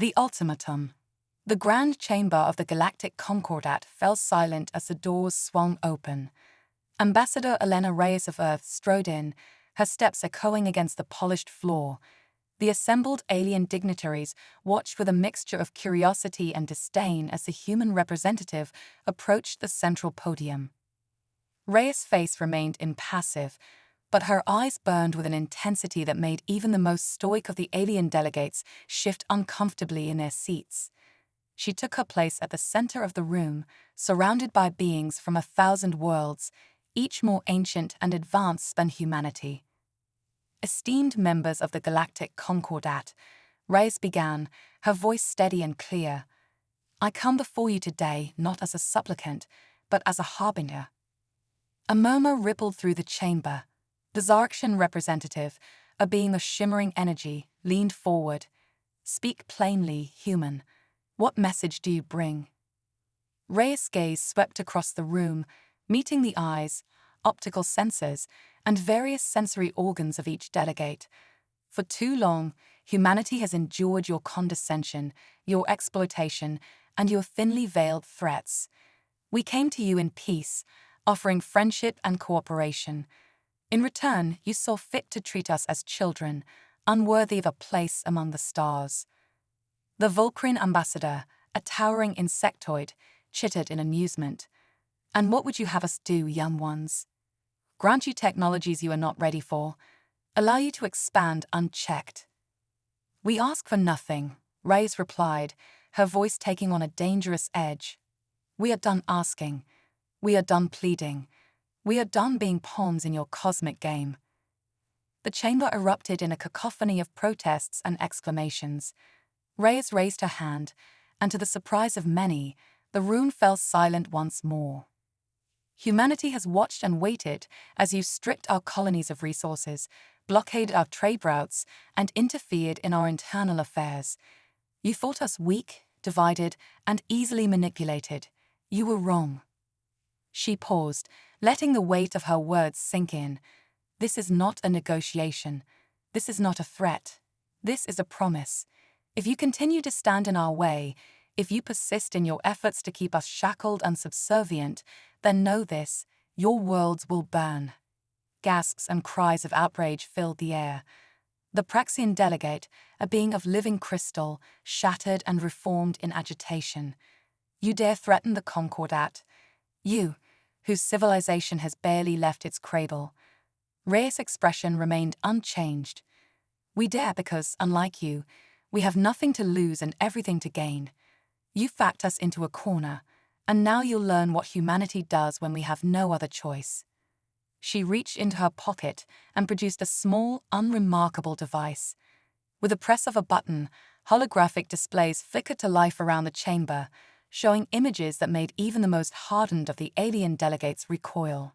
The ultimatum. The grand chamber of the Galactic Concordat fell silent as the doors swung open. Ambassador Elena Reyes of Earth strode in, her steps echoing against the polished floor. The assembled alien dignitaries watched with a mixture of curiosity and disdain as the human representative approached the central podium. Reyes' face remained impassive, but her eyes burned with an intensity that made even the most stoic of the alien delegates shift uncomfortably in their seats. She took her place at the center of the room, surrounded by beings from 1,000 worlds, each more ancient and advanced than humanity. Esteemed members of the Galactic Concordat, Reyes began, her voice steady and clear. I come before you today not as a supplicant, but as a harbinger. A murmur rippled through the chamber. The Zarkshan representative, a being of shimmering energy, leaned forward. Speak plainly, human. What message do you bring? Reyes' gaze swept across the room, meeting the eyes, optical sensors, and various sensory organs of each delegate. For too long, humanity has endured your condescension, your exploitation, and your thinly veiled threats. We came to you in peace, offering friendship and cooperation. In return, you saw fit to treat us as children, unworthy of a place among the stars. The Vulcrine ambassador, a towering insectoid, chittered in amusement. And what would you have us do, young ones? Grant you technologies you are not ready for, allow you to expand unchecked? We ask for nothing, Reyes replied, her voice taking on a dangerous edge. We are done asking. We are done pleading. We are done being pawns in your cosmic game. The chamber erupted in a cacophony of protests and exclamations. Reyes raised her hand, and to the surprise of many, the room fell silent once more. Humanity has watched and waited as you stripped our colonies of resources, blockaded our trade routes, and interfered in our internal affairs. You thought us weak, divided, and easily manipulated. You were wrong. She paused, letting the weight of her words sink in. This is not a negotiation. This is not a threat. This is a promise. If you continue to stand in our way, if you persist in your efforts to keep us shackled and subservient, then know this, your worlds will burn. Gasps and cries of outrage filled the air. The Praxian delegate, a being of living crystal, shattered and reformed in agitation. You dare threaten the Concordat? You, whose civilization has barely left its cradle. Reyes' expression remained unchanged. We dare because, unlike you, we have nothing to lose and everything to gain. You backed us into a corner, and now you'll learn what humanity does when we have no other choice. She reached into her pocket and produced a small, unremarkable device. With a press of a button, holographic displays flickered to life around the chamber, showing images that made even the most hardened of the alien delegates recoil.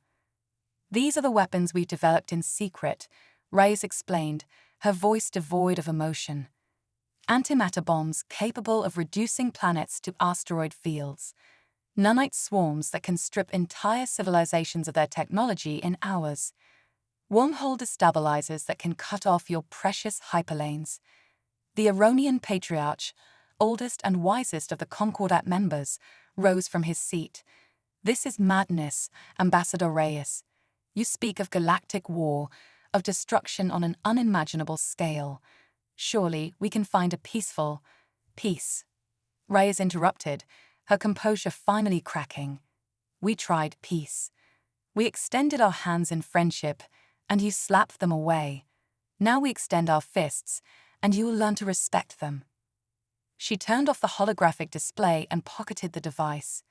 These are the weapons we've developed in secret, Reyes explained, her voice devoid of emotion. Antimatter bombs capable of reducing planets to asteroid fields. Nanite swarms that can strip entire civilizations of their technology in hours. Wormhole destabilizers that can cut off your precious hyperlanes. The Aronian Patriarch, oldest and wisest of the Concordat members, rose from his seat. This is madness, Ambassador Reyes. You speak of galactic war, of destruction on an unimaginable scale. Surely we can find a peaceful peace. Reyes interrupted, her composure finally cracking. We tried peace. We extended our hands in friendship, and you slapped them away. Now we extend our fists, and you will learn to respect them. She turned off the holographic display and pocketed the device.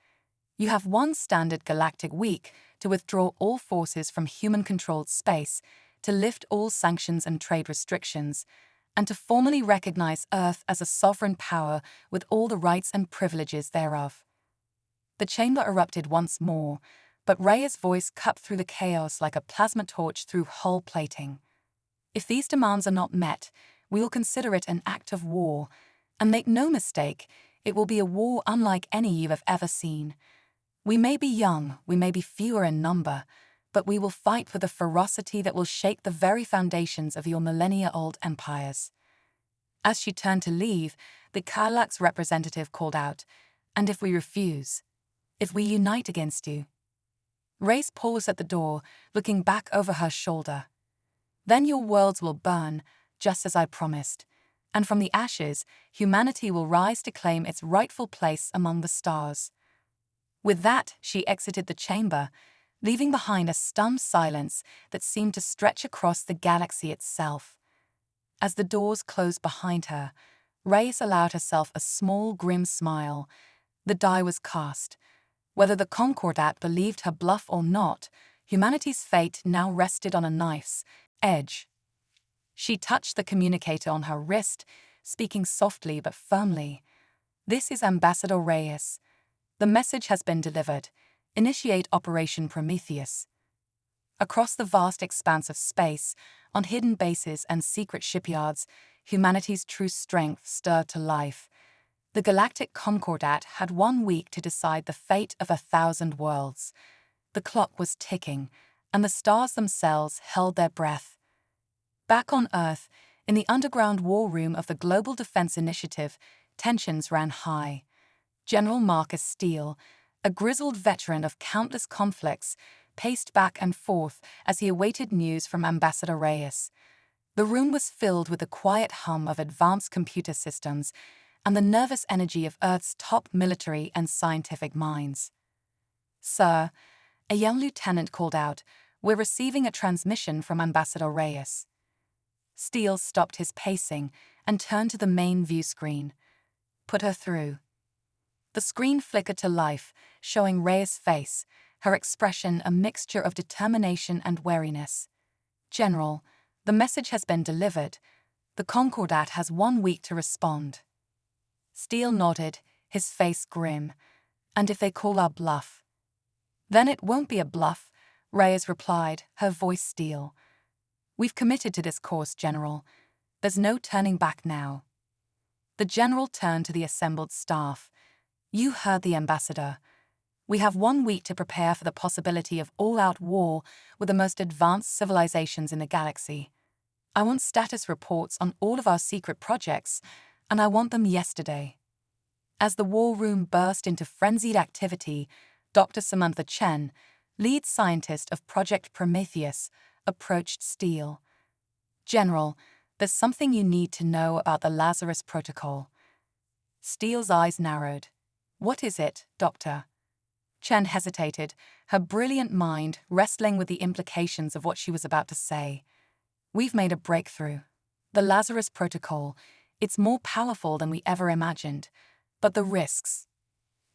You have one standard galactic week to withdraw all forces from human-controlled space, to lift all sanctions and trade restrictions, and to formally recognize Earth as a sovereign power with all the rights and privileges thereof. The chamber erupted once more, but Reyes' voice cut through the chaos like a plasma torch through hull plating. If these demands are not met, we will consider it an act of war, and make no mistake, it will be a war unlike any you have ever seen. We may be young, we may be fewer in number, but we will fight with a ferocity that will shake the very foundations of your millennia-old empires. As she turned to leave, the Karlak's representative called out, "And if we refuse? If we unite against you?" Reyes paused at the door, looking back over her shoulder. "Then your worlds will burn, just as I promised, and from the ashes, humanity will rise to claim its rightful place among the stars." With that, she exited the chamber, leaving behind a stunned silence that seemed to stretch across the galaxy itself. As the doors closed behind her, Reyes allowed herself a small, grim smile. The die was cast. Whether the Concordat believed her bluff or not, humanity's fate now rested on a knife's edge. She touched the communicator on her wrist, speaking softly but firmly. "This is Ambassador Reyes. The message has been delivered. Initiate Operation Prometheus." Across the vast expanse of space, on hidden bases and secret shipyards, humanity's true strength stirred to life. The Galactic Concordat had 1 week to decide the fate of 1,000 worlds. The clock was ticking, and the stars themselves held their breath. Back on Earth, in the underground war room of the Global Defense Initiative, tensions ran high. General Marcus Steele, a grizzled veteran of countless conflicts, paced back and forth as he awaited news from Ambassador Reyes. The room was filled with the quiet hum of advanced computer systems and the nervous energy of Earth's top military and scientific minds. "Sir," a young lieutenant called out, "we're receiving a transmission from Ambassador Reyes." Steele stopped his pacing and turned to the main view screen. "Put her through." The screen flickered to life, showing Reyes' face, her expression a mixture of determination and wariness. "General, the message has been delivered. The Concordat has 1 week to respond." Steele nodded, his face grim. "And if they call our bluff?" "Then it won't be a bluff," Reyes replied, her voice steel. "We've committed to this course, General. There's no turning back now." The general turned to the assembled staff. "You heard the ambassador. We have 1 week to prepare for the possibility of all-out war with the most advanced civilizations in the galaxy. I want status reports on all of our secret projects, and I want them yesterday." As the war room burst into frenzied activity, Dr. Samantha Chen, lead scientist of Project Prometheus, approached Steele. "General, there's something you need to know about the Lazarus Protocol." Steele's eyes narrowed. "What is it, Doctor?" Chen hesitated, her brilliant mind wrestling with the implications of what she was about to say. "We've made a breakthrough. The Lazarus Protocol. It's more powerful than we ever imagined. But the risks—"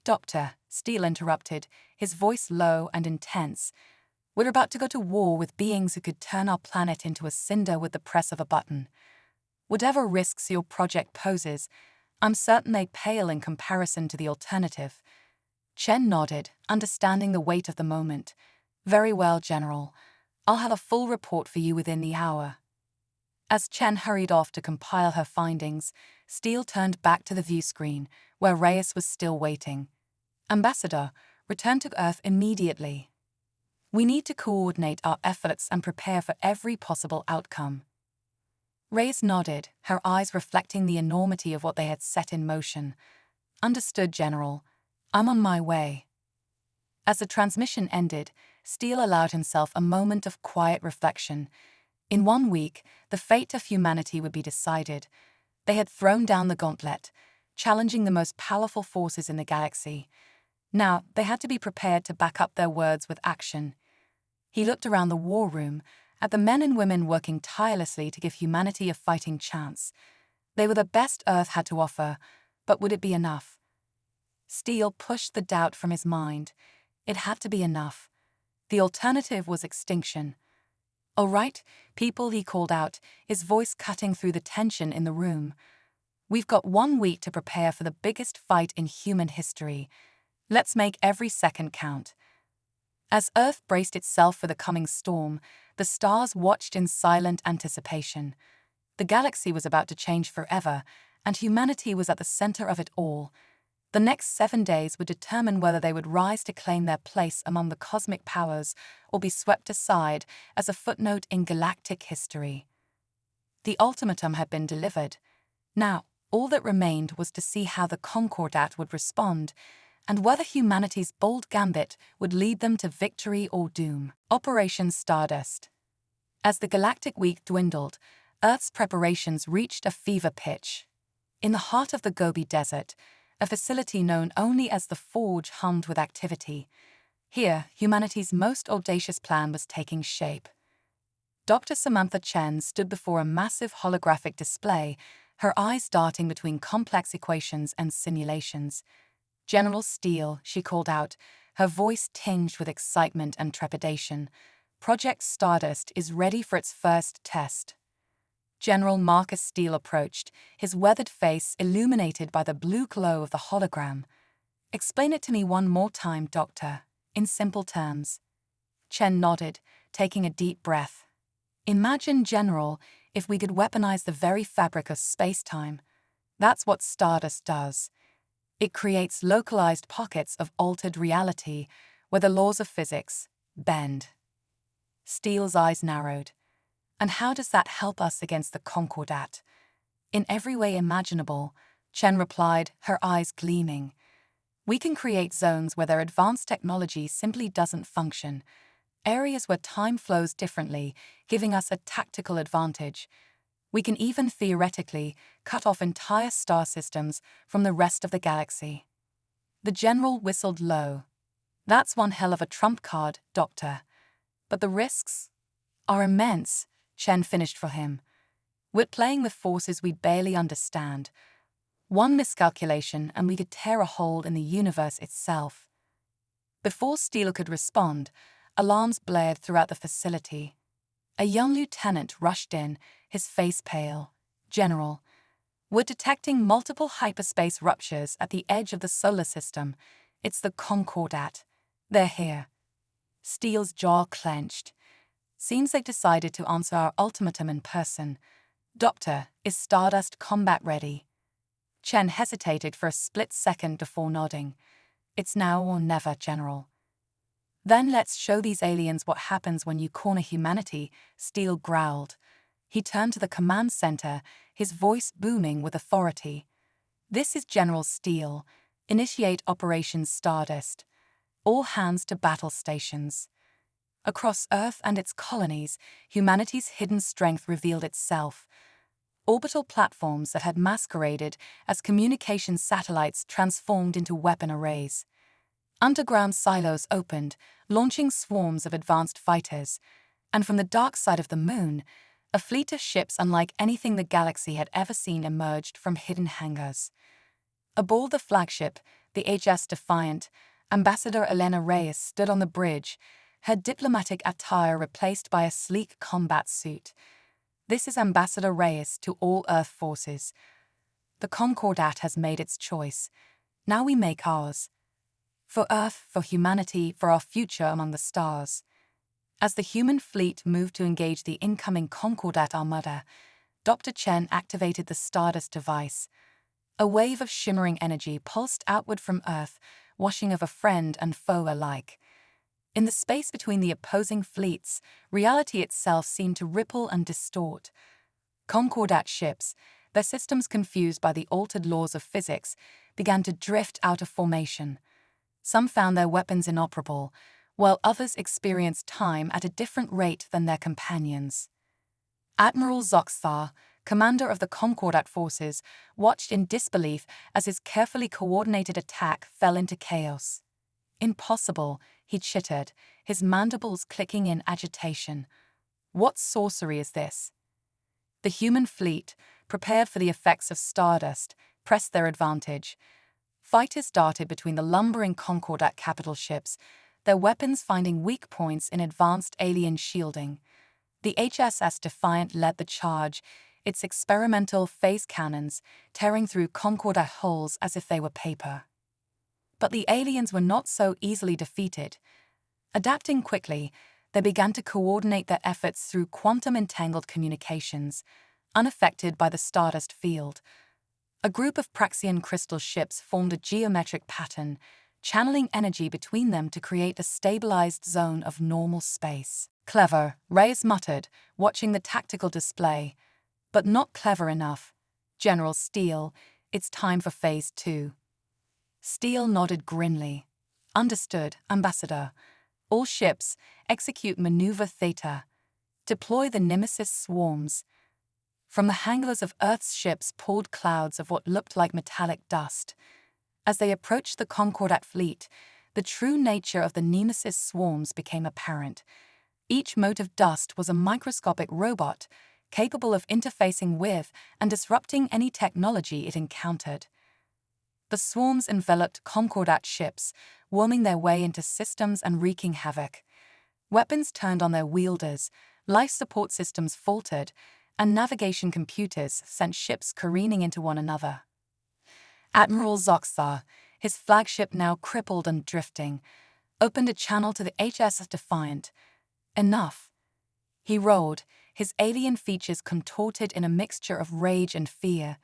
"Doctor," Steele interrupted, his voice low and intense, "we're about to go to war with beings who could turn our planet into a cinder with the press of a button. Whatever risks your project poses, I'm certain they pale in comparison to the alternative." Chen nodded, understanding the weight of the moment. "Very well, General. I'll have a full report for you within the hour." As Chen hurried off to compile her findings, Steele turned back to the view screen, where Reyes was still waiting. "Ambassador, return to Earth immediately. We need to coordinate our efforts and prepare for every possible outcome." Reyes nodded, her eyes reflecting the enormity of what they had set in motion. "Understood, General. I'm on my way." As the transmission ended, Steele allowed himself a moment of quiet reflection. In 1 week, the fate of humanity would be decided. They had thrown down the gauntlet, challenging the most powerful forces in the galaxy. Now, they had to be prepared to back up their words with action. He looked around the war room, at the men and women working tirelessly to give humanity a fighting chance. They were the best Earth had to offer, but would it be enough? Steele pushed the doubt from his mind. It had to be enough. The alternative was extinction. "All right, people," he called out, his voice cutting through the tension in the room. "We've got 1 week to prepare for the biggest fight in human history. Let's make every second count." As Earth braced itself for the coming storm, the stars watched in silent anticipation. The galaxy was about to change forever, and humanity was at the center of it all. The next 7 days would determine whether they would rise to claim their place among the cosmic powers or be swept aside as a footnote in galactic history. The ultimatum had been delivered. Now, all that remained was to see how the Concordat would respond, and whether humanity's bold gambit would lead them to victory or doom. Operation Stardust. As the galactic week dwindled, Earth's preparations reached a fever pitch. In the heart of the Gobi Desert, a facility known only as the Forge hummed with activity. Here, humanity's most audacious plan was taking shape. Dr. Samantha Chen stood before a massive holographic display, her eyes darting between complex equations and simulations. "General Steele," she called out, her voice tinged with excitement and trepidation. "Project Stardust is ready for its first test." General Marcus Steele approached, his weathered face illuminated by the blue glow of the hologram. "Explain it to me one more time, Doctor, in simple terms." Chen nodded, taking a deep breath. "Imagine, General, if we could weaponize the very fabric of space-time. That's what Stardust does. It creates localized pockets of altered reality where the laws of physics bend." Steele's eyes narrowed. "And how does that help us against the Concordat?" "In every way imaginable," Chen replied, her eyes gleaming. "We can create zones where their advanced technology simply doesn't function, areas where time flows differently, giving us a tactical advantage. We can even theoretically cut off entire star systems from the rest of the galaxy." The general whistled low. "That's one hell of a trump card, Doctor. But the risks are immense," Chen finished for him. "We're playing with forces we barely understand. One miscalculation and we could tear a hole in the universe itself." Before Steele could respond, alarms blared throughout the facility. A young lieutenant rushed in, his face pale. "General, we're detecting multiple hyperspace ruptures at the edge of the solar system. It's the Concordat. They're here." Steele's jaw clenched. "Seems they decided to answer our ultimatum in person. Doctor, is Stardust combat ready?" Chen hesitated for a split second before nodding. "It's now or never, General." "Then let's show these aliens what happens when you corner humanity," Steele growled. He turned to the command center, his voice booming with authority. "This is General Steele. Initiate Operation Stardust. All hands to battle stations." Across Earth and its colonies, humanity's hidden strength revealed itself. Orbital platforms that had masqueraded as communication satellites transformed into weapon arrays. Underground silos opened, launching swarms of advanced fighters. And from the dark side of the moon, a fleet of ships unlike anything the galaxy had ever seen emerged from hidden hangars. Aboard the flagship, the HS Defiant, Ambassador Elena Reyes stood on the bridge, her diplomatic attire replaced by a sleek combat suit. "This is Ambassador Reyes to all Earth forces. The Concordat has made its choice. Now we make ours. For Earth, for humanity, for our future among the stars." As the human fleet moved to engage the incoming Concordat armada, Dr. Chen activated the Stardust device. A wave of shimmering energy pulsed outward from Earth, washing over friend and foe alike. In the space between the opposing fleets, reality itself seemed to ripple and distort. Concordat ships, their systems confused by the altered laws of physics, began to drift out of formation. Some found their weapons inoperable, while others experienced time at a different rate than their companions. Admiral Zoxthar, commander of the Concordat forces, watched in disbelief as his carefully coordinated attack fell into chaos. "Impossible," he chittered, his mandibles clicking in agitation. "What sorcery is this?" The human fleet, prepared for the effects of Stardust, pressed their advantage. Fighters darted between the lumbering Concordat capital ships, their weapons finding weak points in advanced alien shielding. The HSS Defiant led the charge, its experimental phase cannons tearing through Concordat hulls as if they were paper. But the aliens were not so easily defeated. Adapting quickly, they began to coordinate their efforts through quantum-entangled communications, unaffected by the Stardust field. A group of Praxian crystal ships formed a geometric pattern, channeling energy between them to create a stabilized zone of normal space. "Clever," Reyes muttered, watching the tactical display. "But not clever enough. "General Steele, it's time for Phase 2. Steele nodded grimly. "Understood, Ambassador. All ships, execute Maneuver Theta. Deploy the Nemesis swarms." From the hangars of Earth's ships poured clouds of what looked like metallic dust. As they approached the Concordat fleet, the true nature of the Nemesis swarms became apparent. Each mote of dust was a microscopic robot, capable of interfacing with and disrupting any technology it encountered. The swarms enveloped Concordat ships, worming their way into systems and wreaking havoc. Weapons turned on their wielders, life support systems faltered, and navigation computers sent ships careening into one another. Admiral Zoxar, his flagship now crippled and drifting, opened a channel to the HSS Defiant. "Enough." He roared, his alien features contorted in a mixture of rage and fear.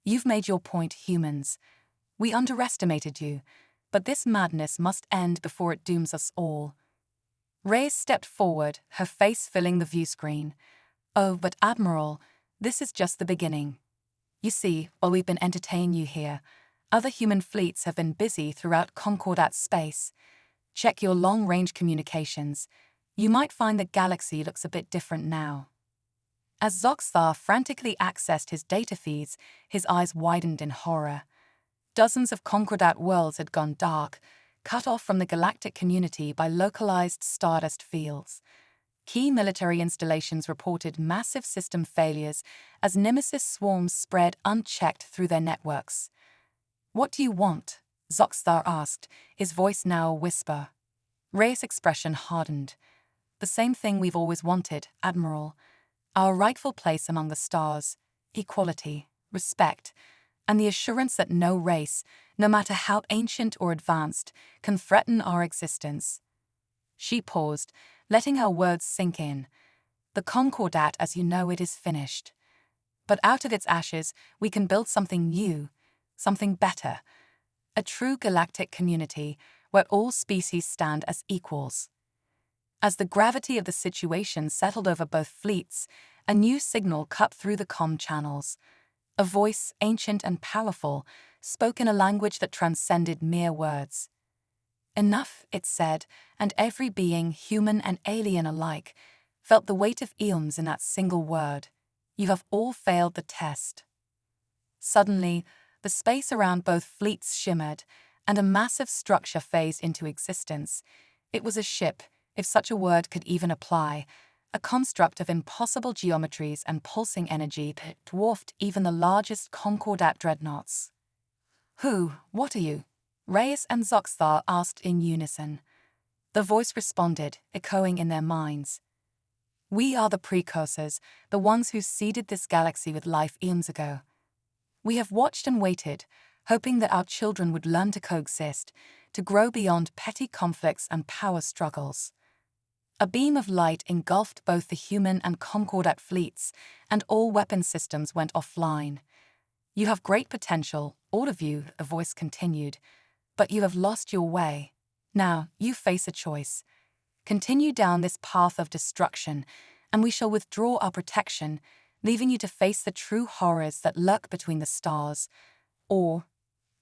"You've made your point, humans. We underestimated you, but this madness must end before it dooms us all." Reyes stepped forward, her face filling the viewscreen. "Oh, but Admiral, this is just the beginning. You see, while we've been entertaining you here, other human fleets have been busy throughout Concordat space. Check your long-range communications. You might find the galaxy looks a bit different now." As Zoxar frantically accessed his data feeds, his eyes widened in horror. Dozens of Concordat worlds had gone dark, cut off from the galactic community by localized stardust fields. Key military installations reported massive system failures as Nemesis swarms spread unchecked through their networks. "What do you want?" Zoxar asked, his voice now a whisper. Reyes' expression hardened. "The same thing we've always wanted, Admiral. Our rightful place among the stars, equality, respect, and the assurance that no race, no matter how ancient or advanced, can threaten our existence." She paused, letting her words sink in. "The Concordat as you know it is finished. But out of its ashes, we can build something new, something better. A true galactic community where all species stand as equals." As the gravity of the situation settled over both fleets, a new signal cut through the comm channels. A voice, ancient and powerful, spoke in a language that transcended mere words. "Enough," it said, and every being, human and alien alike, felt the weight of eons in that single word. "You have all failed the test." Suddenly, the space around both fleets shimmered, and a massive structure phased into existence. It was a ship, if such a word could even apply, a construct of impossible geometries and pulsing energy that dwarfed even the largest Concordat dreadnoughts. What are you?" Reyes and Zoxar asked in unison. The voice responded, echoing in their minds. "We are the precursors, the ones who seeded this galaxy with life eons ago. We have watched and waited, hoping that our children would learn to coexist, to grow beyond petty conflicts and power struggles." A beam of light engulfed both the human and Concordat fleets, and all weapon systems went offline. "You have great potential, all of you," the voice continued, "but you have lost your way. Now, you face a choice. Continue down this path of destruction, and we shall withdraw our protection, leaving you to face the true horrors that lurk between the stars. Or..."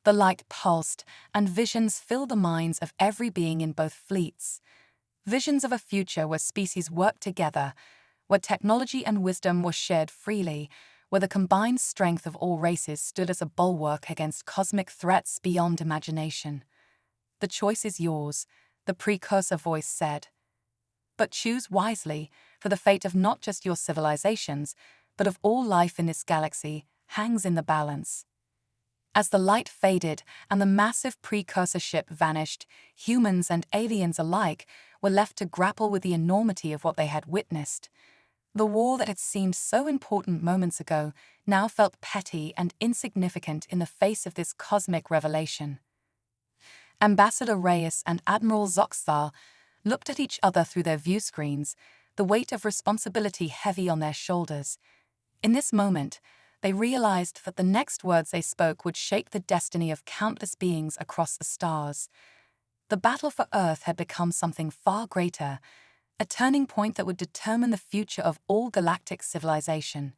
The light pulsed, and visions filled the minds of every being in both fleets. Visions of a future where species worked together, where technology and wisdom were shared freely, where the combined strength of all races stood as a bulwark against cosmic threats beyond imagination. "The choice is yours," the precursor voice said. "But choose wisely, for the fate of not just your civilizations, but of all life in this galaxy, hangs in the balance." As the light faded and the massive precursor ship vanished, humans and aliens alike were left to grapple with the enormity of what they had witnessed. The war that had seemed so important moments ago now felt petty and insignificant in the face of this cosmic revelation. Ambassador Reyes and Admiral Zoxar looked at each other through their view screens, the weight of responsibility heavy on their shoulders. In this moment, they realized that the next words they spoke would shape the destiny of countless beings across the stars. The battle for Earth had become something far greater, a turning point that would determine the future of all galactic civilization.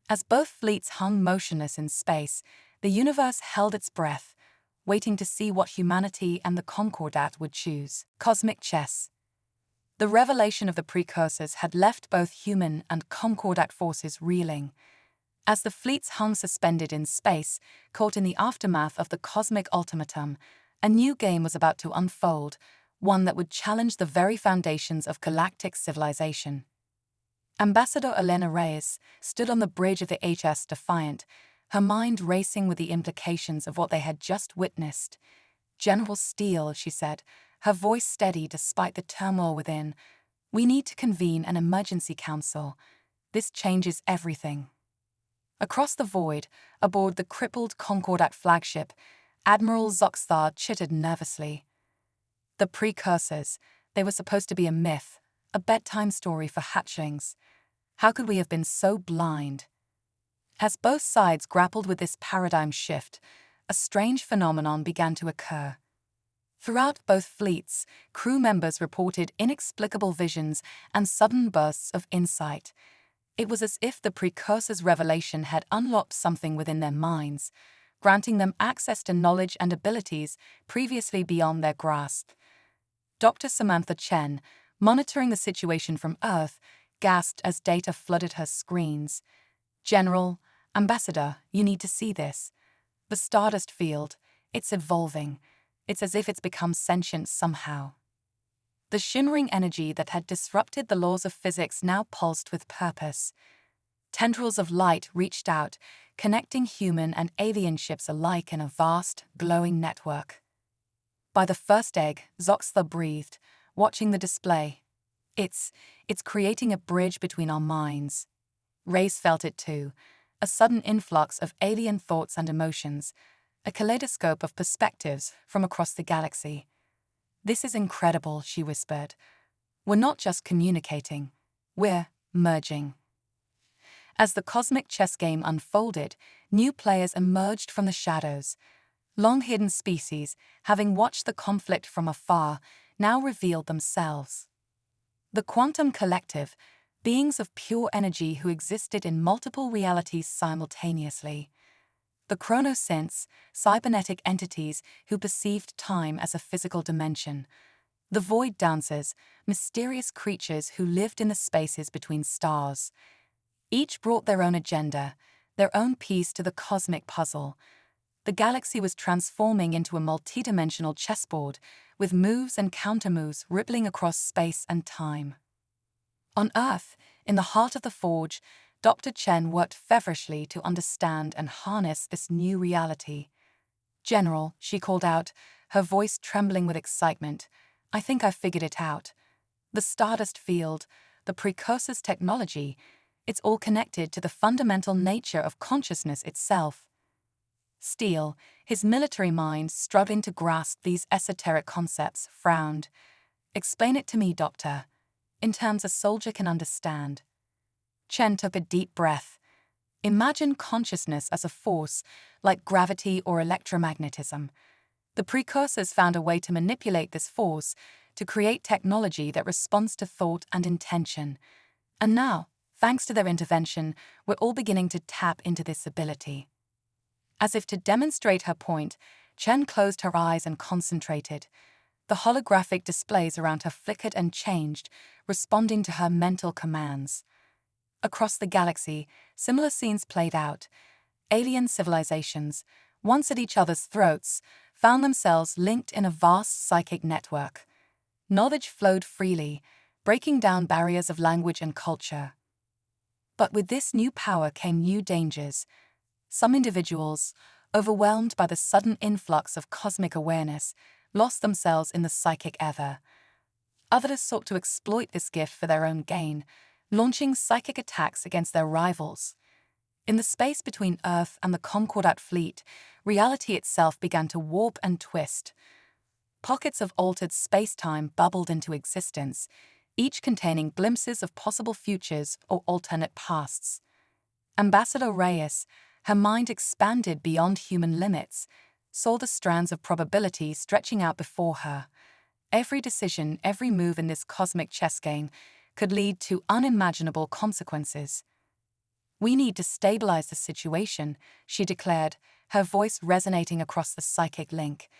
As both fleets hung motionless in space, the universe held its breath, waiting to see what humanity and the Concordat would choose. Cosmic chess. The revelation of the precursors had left both human and Concordat forces reeling. As the fleets hung suspended in space, caught in the aftermath of the cosmic ultimatum, a new game was about to unfold, one that would challenge the very foundations of galactic civilization. Ambassador Elena Reyes stood on the bridge of the HS Defiant, her mind racing with the implications of what they had just witnessed. "General Steele," she said, her voice steady despite the turmoil within, "we need to convene an emergency council. This changes everything." Across the void, aboard the crippled Concordat flagship, Admiral Zoxthar chittered nervously. The precursors, they were supposed to be a myth, a bedtime story for hatchlings. How could we have been so blind? As both sides grappled with this paradigm shift, a strange phenomenon began to occur. Throughout both fleets, crew members reported inexplicable visions and sudden bursts of insight. It was as if the precursors' revelation had unlocked something within their minds, granting them access to knowledge and abilities previously beyond their grasp. Dr. Samantha Chen, monitoring the situation from Earth, gasped as data flooded her screens. "General, Ambassador, you need to see this. The Stardust field, it's evolving. It's as if it's become sentient somehow." The shimmering energy that had disrupted the laws of physics now pulsed with purpose. Tendrils of light reached out, connecting human and alien ships alike in a vast, glowing network. By the first egg, Zoxthar breathed, watching the display. It's creating a bridge between our minds." Reyes felt it too, a sudden influx of alien thoughts and emotions, a kaleidoscope of perspectives from across the galaxy. "This is incredible," she whispered. "We're not just communicating, we're merging." As the cosmic chess game unfolded, new players emerged from the shadows. Long-hidden species, having watched the conflict from afar, now revealed themselves. The Quantum Collective, beings of pure energy who existed in multiple realities simultaneously. The Chronosense, cybernetic entities who perceived time as a physical dimension. The Void Dancers, mysterious creatures who lived in the spaces between stars. Each brought their own agenda, their own piece to the cosmic puzzle. The galaxy was transforming into a multidimensional chessboard, with moves and countermoves rippling across space and time. On Earth, in the heart of the Forge, Dr. Chen worked feverishly to understand and harness this new reality. "General," she called out, her voice trembling with excitement, "I think I've figured it out. The Stardust field, the precursor's technology, it's all connected to the fundamental nature of consciousness itself." Steele, his military mind struggling to grasp these esoteric concepts, frowned. "Explain it to me, Doctor, in terms a soldier can understand." Chen took a deep breath. "Imagine consciousness as a force, like gravity or electromagnetism. The precursors found a way to manipulate this force, to create technology that responds to thought and intention. And now, thanks to their intervention, we're all beginning to tap into this ability." As if to demonstrate her point, Chen closed her eyes and concentrated. The holographic displays around her flickered and changed, responding to her mental commands. Across the galaxy, similar scenes played out. Alien civilizations, once at each other's throats, found themselves linked in a vast psychic network. Knowledge flowed freely, breaking down barriers of language and culture. But with this new power came new dangers. Some individuals, overwhelmed by the sudden influx of cosmic awareness, lost themselves in the psychic ether. Others sought to exploit this gift for their own gain, launching psychic attacks against their rivals. In the space between Earth and the Concordat fleet, reality itself began to warp and twist. Pockets of altered space-time bubbled into existence, each containing glimpses of possible futures or alternate pasts. Ambassador Reyes, her mind expanded beyond human limits, saw the strands of probability stretching out before her. Every decision, every move in this cosmic chess game could lead to unimaginable consequences. "We need to stabilize the situation," she declared, her voice resonating across the psychic link.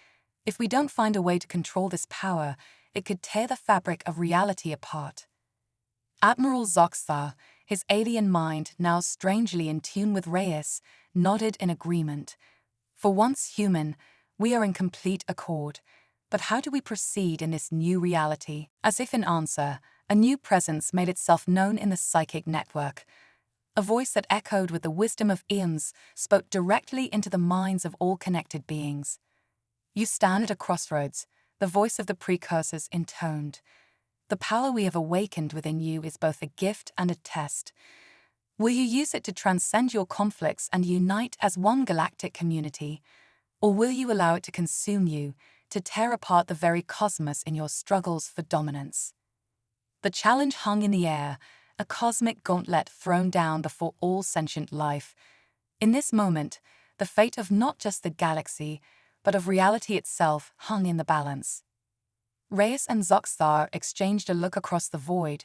"If we don't find a way to control this power, it could tear the fabric of reality apart." Admiral Zoxthar, his alien mind now strangely in tune with Reyes, nodded in agreement. "For once human, we are in complete accord. But how do we proceed in this new reality?" As if in answer, a new presence made itself known in the psychic network. A voice that echoed with the wisdom of eons spoke directly into the minds of all connected beings. "You stand at a crossroads," the voice of the precursors intoned. "The power we have awakened within you is both a gift and a test. Will you use it to transcend your conflicts and unite as one galactic community? Or will you allow it to consume you, to tear apart the very cosmos in your struggles for dominance?" The challenge hung in the air, a cosmic gauntlet thrown down before all sentient life. In this moment, the fate of not just the galaxy, but of reality itself hung in the balance. Reyes and Zoxthar exchanged a look across the void,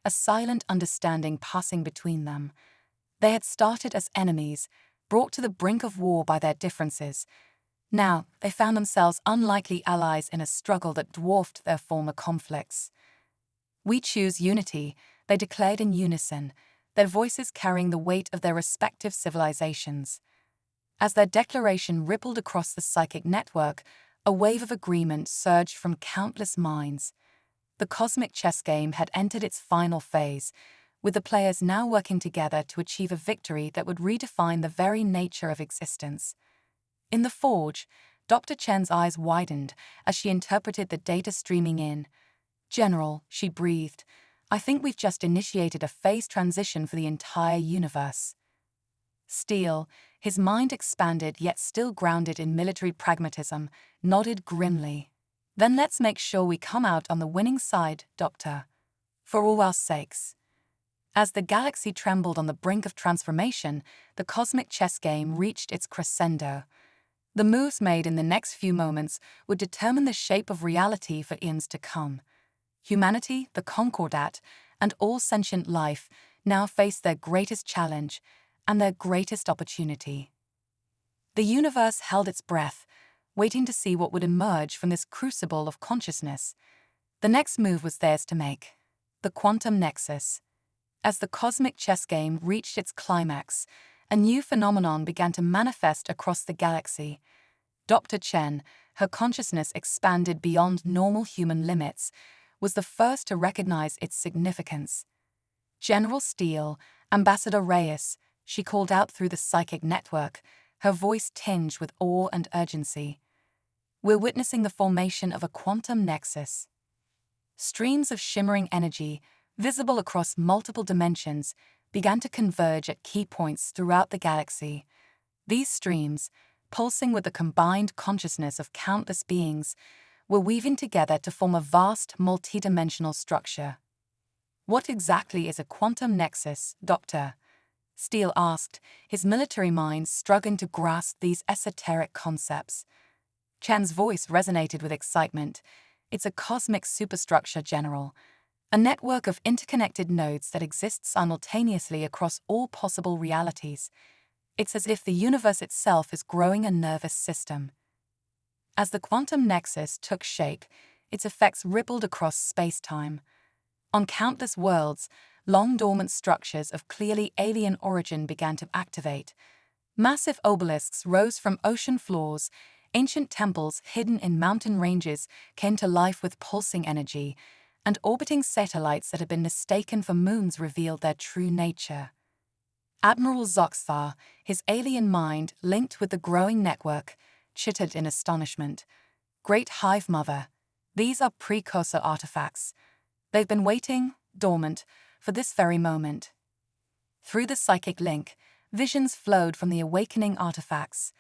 a silent understanding passing between them. They had started as enemies, brought to the brink of war by their differences. Now, they found themselves unlikely allies in a struggle that dwarfed their former conflicts. "We choose unity," they declared in unison, their voices carrying the weight of their respective civilizations. As their declaration rippled across the psychic network, a wave of agreement surged from countless minds. The cosmic chess game had entered its final phase, with the players now working together to achieve a victory that would redefine the very nature of existence. In the forge, Dr. Chen's eyes widened as she interpreted the data streaming in. "General," she breathed, "I think we've just initiated a phase transition for the entire universe." Steele, his mind expanded yet still grounded in military pragmatism, nodded grimly. "Then let's make sure we come out on the winning side, Doctor. For all our sakes." As the galaxy trembled on the brink of transformation, the cosmic chess game reached its crescendo. The moves made in the next few moments would determine the shape of reality for eons to come. Humanity, the Concordat, and all sentient life now faced their greatest challenge and their greatest opportunity. The universe held its breath, waiting to see what would emerge from this crucible of consciousness. The next move was theirs to make: the quantum nexus. As the cosmic chess game reached its climax, a new phenomenon began to manifest across the galaxy. Dr. Chen, her consciousness expanded beyond normal human limits, was the first to recognize its significance. "General Steele, Ambassador Reyes," she called out through the psychic network, her voice tinged with awe and urgency. "We're witnessing the formation of a quantum nexus." Streams of shimmering energy, visible across multiple dimensions, began to converge at key points throughout the galaxy. These streams, pulsing with the combined consciousness of countless beings, were weaving together to form a vast, multidimensional structure. "What exactly is a quantum nexus, Doctor?" Steele asked, his military mind struggling to grasp these esoteric concepts. Chen's voice resonated with excitement. "It's a cosmic superstructure, General. A network of interconnected nodes that exists simultaneously across all possible realities. It's as if the universe itself is growing a nervous system." As the quantum nexus took shape, its effects rippled across space-time. On countless worlds, long-dormant structures of clearly alien origin began to activate. Massive obelisks rose from ocean floors, ancient temples hidden in mountain ranges came to life with pulsing energy, and orbiting satellites that had been mistaken for moons revealed their true nature. Admiral Zoxthar, his alien mind linked with the growing network, chittered in astonishment. "Great Hive Mother, these are precursor artifacts. They've been waiting, dormant, for this very moment." Through the psychic link, visions flowed from the awakening artifacts.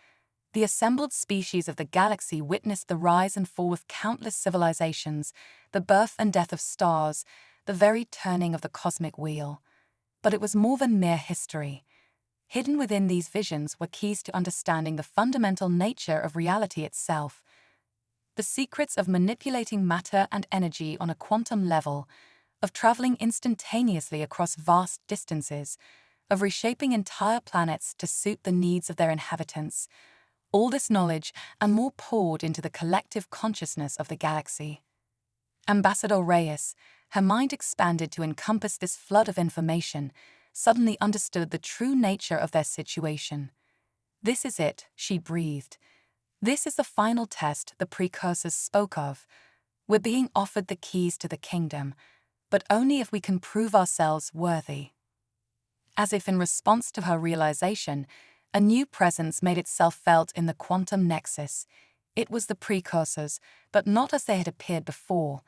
The assembled species of the galaxy witnessed the rise and fall of countless civilizations, the birth and death of stars, the very turning of the cosmic wheel. But it was more than mere history. Hidden within these visions were keys to understanding the fundamental nature of reality itself. The secrets of manipulating matter and energy on a quantum level, of traveling instantaneously across vast distances, of reshaping entire planets to suit the needs of their inhabitants. All this knowledge and more poured into the collective consciousness of the galaxy. Ambassador Reyes, her mind expanded to encompass this flood of information, suddenly understood the true nature of their situation. "This is it," she breathed. "This is the final test the precursors spoke of. We're being offered the keys to the kingdom, but only if we can prove ourselves worthy." As if in response to her realization, a new presence made itself felt in the quantum nexus. It was the precursors, but not as they had appeared before.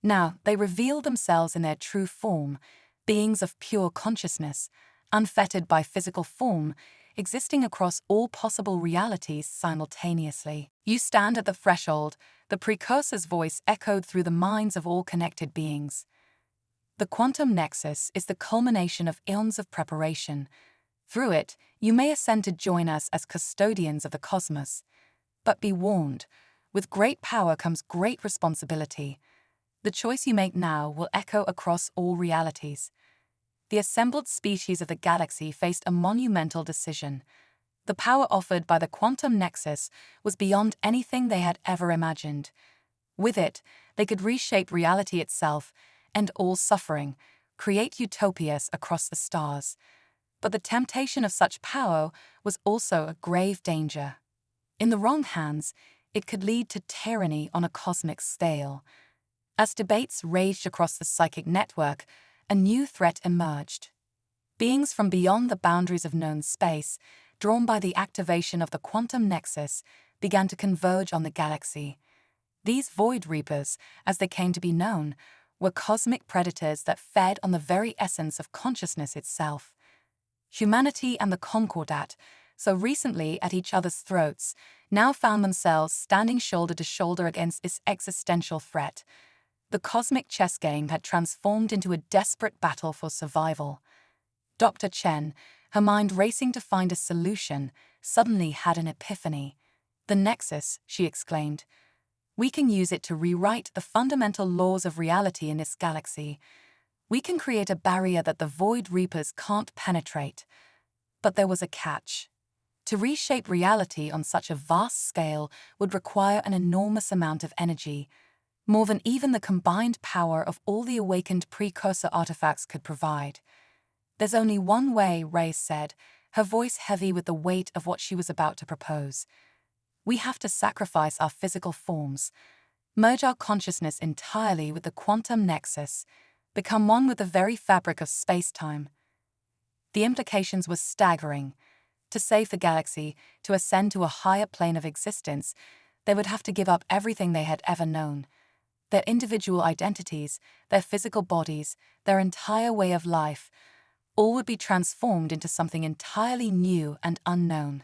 Now they revealed themselves in their true form, beings of pure consciousness, unfettered by physical form, existing across all possible realities simultaneously. "You stand at the threshold," the precursor's voice echoed through the minds of all connected beings. The quantum nexus is the culmination of eons of preparation. Through it, you may ascend to join us as custodians of the cosmos. But be warned, with great power comes great responsibility. The choice you make now will echo across all realities. The assembled species of the galaxy faced a monumental decision. The power offered by the quantum nexus was beyond anything they had ever imagined. With it, they could reshape reality itself, end all suffering, create utopias across the stars. But the temptation of such power was also a grave danger. In the wrong hands, it could lead to tyranny on a cosmic scale. As debates raged across the psychic network, a new threat emerged. Beings from beyond the boundaries of known space, drawn by the activation of the quantum nexus, began to converge on the galaxy. These void reapers, as they came to be known, were cosmic predators that fed on the very essence of consciousness itself. Humanity and the Concordat, so recently at each other's throats, now found themselves standing shoulder to shoulder against this existential threat. The cosmic chess game had transformed into a desperate battle for survival. Dr. Chen, her mind racing to find a solution, suddenly had an epiphany. "The Nexus," she exclaimed. "We can use it to rewrite the fundamental laws of reality in this galaxy. We can create a barrier that the Void Reapers can't penetrate." But there was a catch. To reshape reality on such a vast scale would require an enormous amount of energy, more than even the combined power of all the awakened precursor artifacts could provide. "There's only one way," Reyes said, her voice heavy with the weight of what she was about to propose. "We have to sacrifice our physical forms, merge our consciousness entirely with the quantum nexus, become one with the very fabric of space-time." The implications were staggering. To save the galaxy, to ascend to a higher plane of existence, they would have to give up everything they had ever known. Their individual identities, their physical bodies, their entire way of life, all would be transformed into something entirely new and unknown.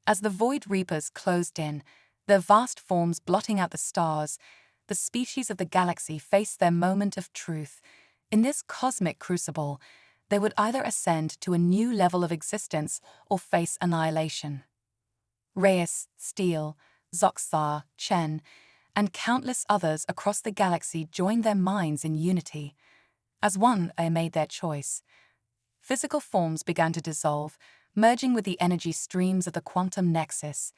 As the Void Reapers closed in, their vast forms blotting out the stars, the species of the galaxy faced their moment of truth. In this cosmic crucible, they would either ascend to a new level of existence or face annihilation. Reyes, Steele, Zoxar, Chen, and countless others across the galaxy joined their minds in unity. As one, they made their choice. Physical forms began to dissolve, merging with the energy streams of the quantum nexus.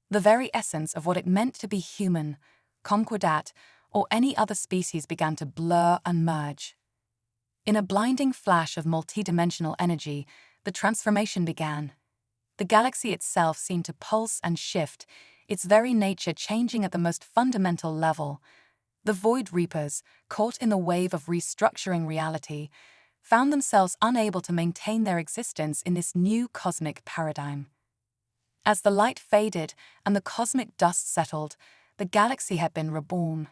The very essence of what it meant to be human, Concordat, or any other species began to blur and merge. In a blinding flash of multidimensional energy, the transformation began. The galaxy itself seemed to pulse and shift, its very nature changing at the most fundamental level. The Void Reapers, caught in the wave of restructuring reality, found themselves unable to maintain their existence in this new cosmic paradigm. As the light faded and the cosmic dust settled, the galaxy had been reborn.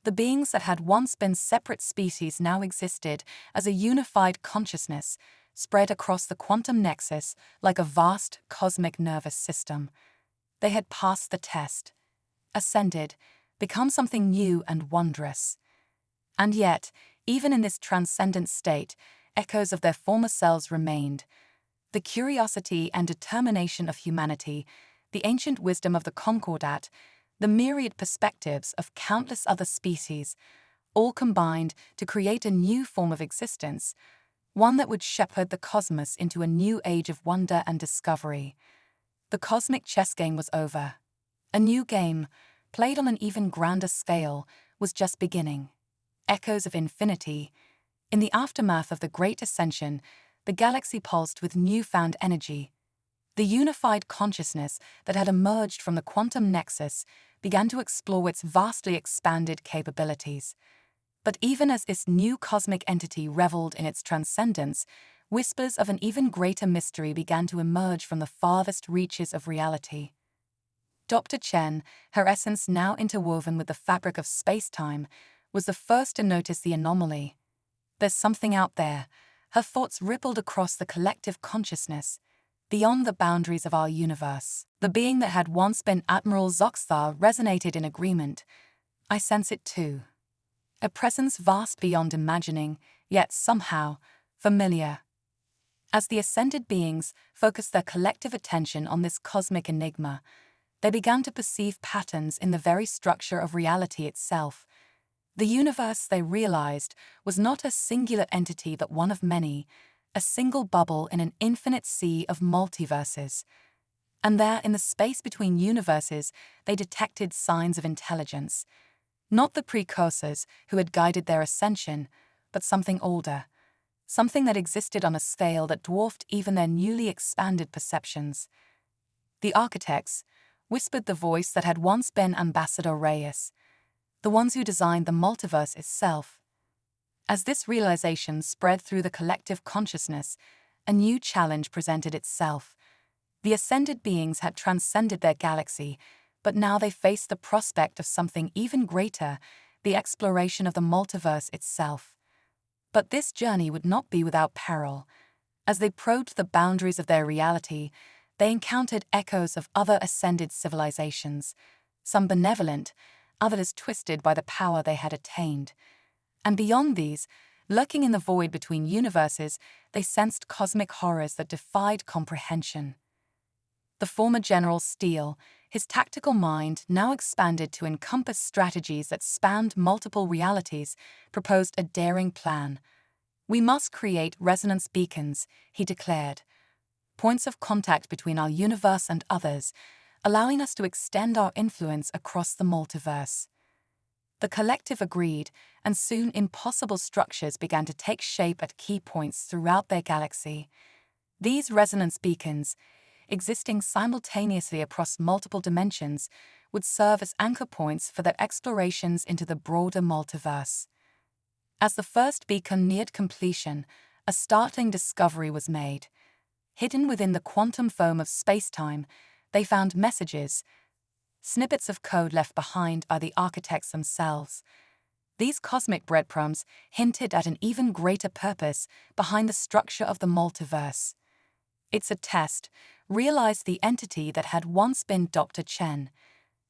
The beings that had once been separate species now existed as a unified consciousness, spread across the quantum nexus like a vast cosmic nervous system. They had passed the test, ascended, become something new and wondrous. And yet, even in this transcendent state, echoes of their former selves remained. The curiosity and determination of humanity, the ancient wisdom of the Concordat, the myriad perspectives of countless other species, all combined to create a new form of existence, one that would shepherd the cosmos into a new age of wonder and discovery. The cosmic chess game was over. A new game, played on an even grander scale, was just beginning. Echoes of infinity. In the aftermath of the Great Ascension, the galaxy pulsed with newfound energy. The unified consciousness that had emerged from the quantum nexus began to explore its vastly expanded capabilities. But even as this new cosmic entity reveled in its transcendence, whispers of an even greater mystery began to emerge from the farthest reaches of reality. Dr. Chen, her essence now interwoven with the fabric of space-time, was the first to notice the anomaly. There's something out there. Her thoughts rippled across the collective consciousness, beyond the boundaries of our universe. The being that had once been Admiral Zoxthar resonated in agreement. I sense it too. A presence vast beyond imagining, yet somehow familiar. As the ascended beings focused their collective attention on this cosmic enigma, they began to perceive patterns in the very structure of reality itself. The universe, they realized, was not a singular entity but one of many, a single bubble in an infinite sea of multiverses. And there, in the space between universes, they detected signs of intelligence. Not the precursors who had guided their ascension, but something older, something that existed on a scale that dwarfed even their newly expanded perceptions. The architects, whispered the voice that had once been Ambassador Reyes, the ones who designed the multiverse itself. As this realization spread through the collective consciousness, a new challenge presented itself. The ascended beings had transcended their galaxy, but now they faced the prospect of something even greater, the exploration of the multiverse itself. But this journey would not be without peril. As they probed the boundaries of their reality, they encountered echoes of other ascended civilizations, some benevolent, others twisted by the power they had attained. And beyond these, lurking in the void between universes, they sensed cosmic horrors that defied comprehension. The former General Steele, his tactical mind now expanded to encompass strategies that spanned multiple realities, proposed a daring plan. We must create resonance beacons, he declared, points of contact between our universe and others, allowing us to extend our influence across the multiverse. The collective agreed, and soon impossible structures began to take shape at key points throughout their galaxy. These resonance beacons, existing simultaneously across multiple dimensions, would serve as anchor points for their explorations into the broader multiverse. As the first beacon neared completion, a startling discovery was made. Hidden within the quantum foam of space-time, they found messages, snippets of code left behind by the architects themselves. These cosmic breadcrumbs hinted at an even greater purpose behind the structure of the multiverse. It's a test, realized the entity that had once been Dr. Chen.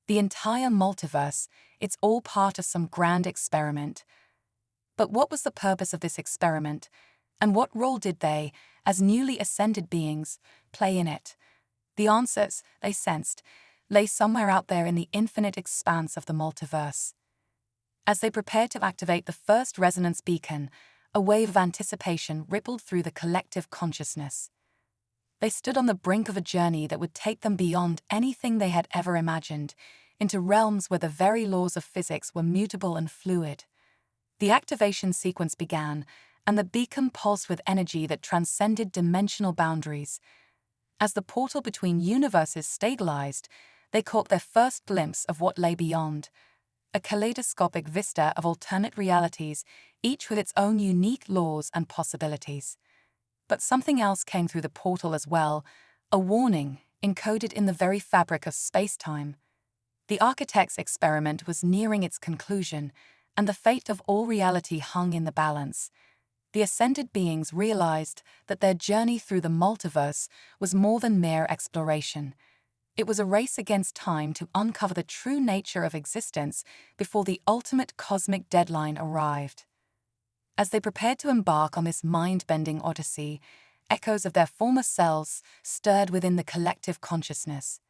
The entire multiverse, it's all part of some grand experiment. But what was the purpose of this experiment, and what role did they, as newly ascended beings, play in it? The answers, they sensed, lay somewhere out there in the infinite expanse of the multiverse. As they prepared to activate the first resonance beacon, a wave of anticipation rippled through the collective consciousness. They stood on the brink of a journey that would take them beyond anything they had ever imagined, into realms where the very laws of physics were mutable and fluid. The activation sequence began, and the beacon pulsed with energy that transcended dimensional boundaries. As the portal between universes stabilized, they caught their first glimpse of what lay beyond. A kaleidoscopic vista of alternate realities, each with its own unique laws and possibilities. But something else came through the portal as well, a warning encoded in the very fabric of space-time. The architect's experiment was nearing its conclusion, and the fate of all reality hung in the balance. The ascended beings realized that their journey through the multiverse was more than mere exploration. It was a race against time to uncover the true nature of existence before the ultimate cosmic deadline arrived. As they prepared to embark on this mind-bending odyssey, echoes of their former selves stirred within the collective consciousness.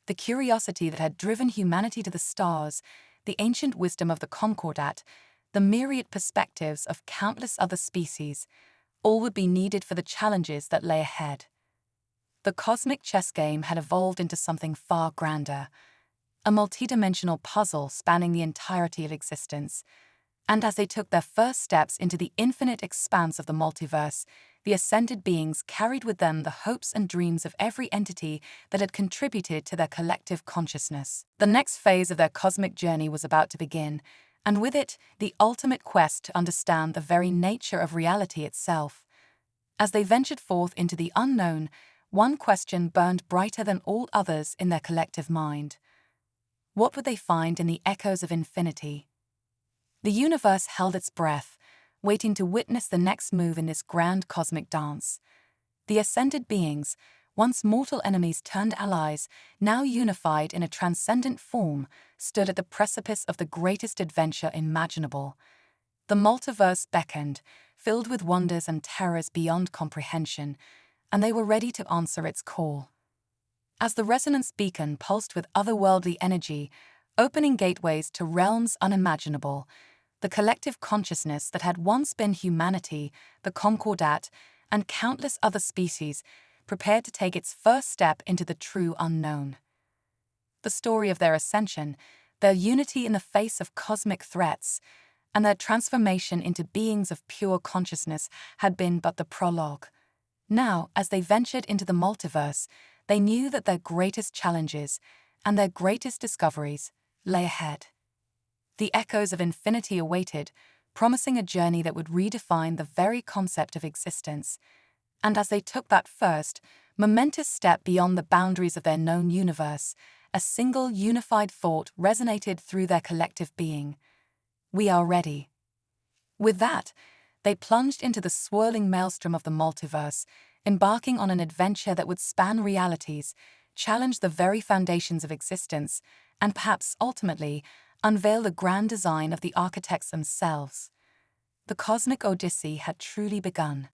The curiosity that had driven humanity to the stars, the ancient wisdom of the Concordat, the myriad perspectives of countless other species, all would be needed for the challenges that lay ahead. The cosmic chess game had evolved into something far grander, a multidimensional puzzle spanning the entirety of existence. And as they took their first steps into the infinite expanse of the multiverse, the ascended beings carried with them the hopes and dreams of every entity that had contributed to their collective consciousness. The next phase of their cosmic journey was about to begin, and with it, the ultimate quest to understand the very nature of reality itself. As they ventured forth into the unknown, one question burned brighter than all others in their collective mind. What would they find in the echoes of infinity? The universe held its breath, waiting to witness the next move in this grand cosmic dance. The ascended beings, once mortal enemies turned allies, now unified in a transcendent form, stood at the precipice of the greatest adventure imaginable. The multiverse beckoned, filled with wonders and terrors beyond comprehension, and they were ready to answer its call. As the resonance beacon pulsed with otherworldly energy, opening gateways to realms unimaginable, the collective consciousness that had once been humanity, the Concordat, and countless other species prepared to take its first step into the true unknown. The story of their ascension, their unity in the face of cosmic threats, and their transformation into beings of pure consciousness had been but the prologue. Now, as they ventured into the multiverse, they knew that their greatest challenges and their greatest discoveries lay ahead. The echoes of infinity awaited, promising a journey that would redefine the very concept of existence. And as they took that first, momentous step beyond the boundaries of their known universe, a single unified thought resonated through their collective being. We are ready. With that, they plunged into the swirling maelstrom of the multiverse, embarking on an adventure that would span realities, challenge the very foundations of existence, and perhaps ultimately unveil the grand design of the architects themselves. The cosmic odyssey had truly begun.